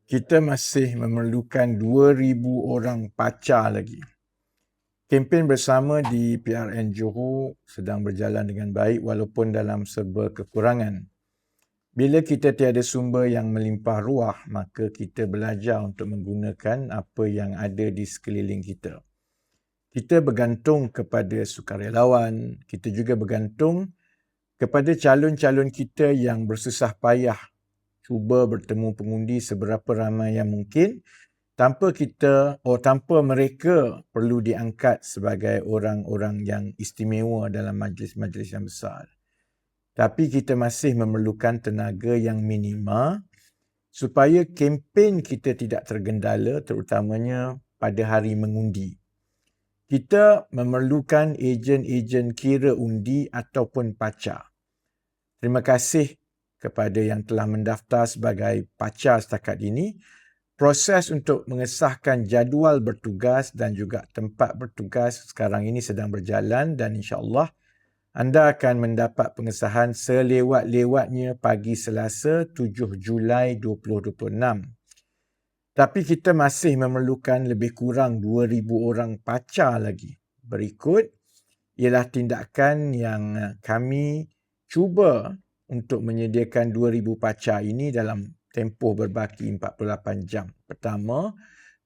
Kita masih memerlukan 2,000 orang pacar lagi. Kempen bersama di PRN Johor sedang berjalan dengan baik walaupun dalam serba kekurangan. Bila kita tiada sumber yang melimpah ruah, maka kita belajar untuk menggunakan apa yang ada di sekeliling kita. Kita bergantung kepada sukarelawan, kita juga bergantung kepada calon-calon kita yang bersusah payah cuba bertemu pengundi seberapa ramai yang mungkin tanpa mereka perlu diangkat sebagai orang-orang yang istimewa dalam majlis-majlis yang besar. Tapi kita masih memerlukan tenaga yang minima supaya kempen kita tidak tergendala, terutamanya pada hari mengundi. Kita memerlukan ejen-ejen kira undi ataupun pacar. Terima kasih kepada yang telah mendaftar sebagai pacar setakat ini. Proses untuk mengesahkan jadual bertugas dan juga tempat bertugas sekarang ini sedang berjalan dan insya-Allah anda akan mendapat pengesahan selewat-lewatnya pagi Selasa 7 Julai 2026. Tapi kita masih memerlukan lebih kurang 2,000 orang pacar lagi. Berikut ialah tindakan yang kami cuba untuk menyediakan 2,000 pacar ini dalam tempoh berbaki 48 jam. Pertama,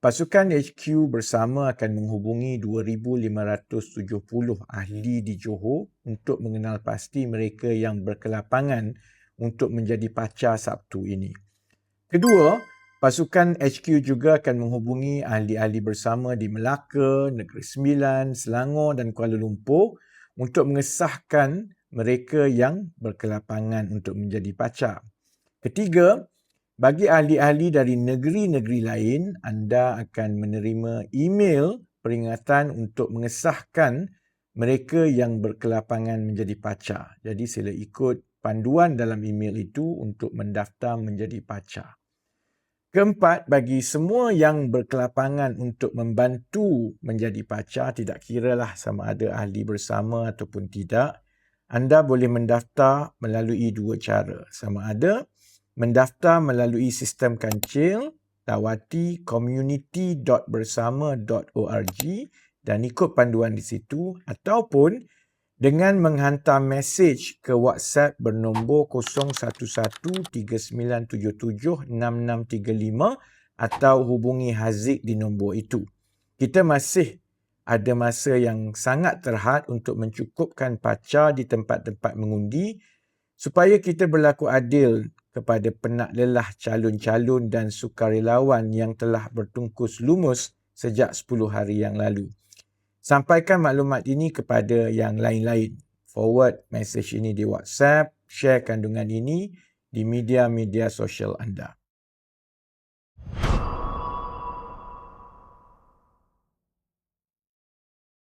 pasukan HQ bersama akan menghubungi 2,570 ahli di Johor untuk mengenal pasti mereka yang berkelapangan untuk menjadi pacar Sabtu ini. Kedua, pasukan HQ juga akan menghubungi ahli-ahli bersama di Melaka, Negeri Sembilan, Selangor dan Kuala Lumpur untuk mengesahkan mereka yang berkelapangan untuk menjadi pacar. Ketiga, bagi ahli-ahli dari negeri-negeri lain, anda akan menerima email peringatan untuk mengesahkan mereka yang berkelapangan menjadi pacar. Jadi sila ikut panduan dalam email itu untuk mendaftar menjadi pacar. Keempat, bagi semua yang berkelapangan untuk membantu menjadi pacar, tidak kiralah sama ada ahli bersama ataupun tidak, anda boleh mendaftar melalui dua cara. Sama ada mendaftar melalui sistem kancil, lawati community.bersama.org dan ikut panduan di situ, ataupun dengan menghantar mesej ke WhatsApp bernombor 0113977665 atau hubungi Haziq di nombor itu. Kita masih ada masa yang sangat terhad untuk mencukupkan pacar di tempat-tempat mengundi supaya kita berlaku adil kepada penat lelah calon-calon dan sukarelawan yang telah bertungkus lumus sejak 10 hari yang lalu. Sampaikan maklumat ini kepada yang lain-lain. Forward message ini di WhatsApp, share kandungan ini di media-media sosial anda.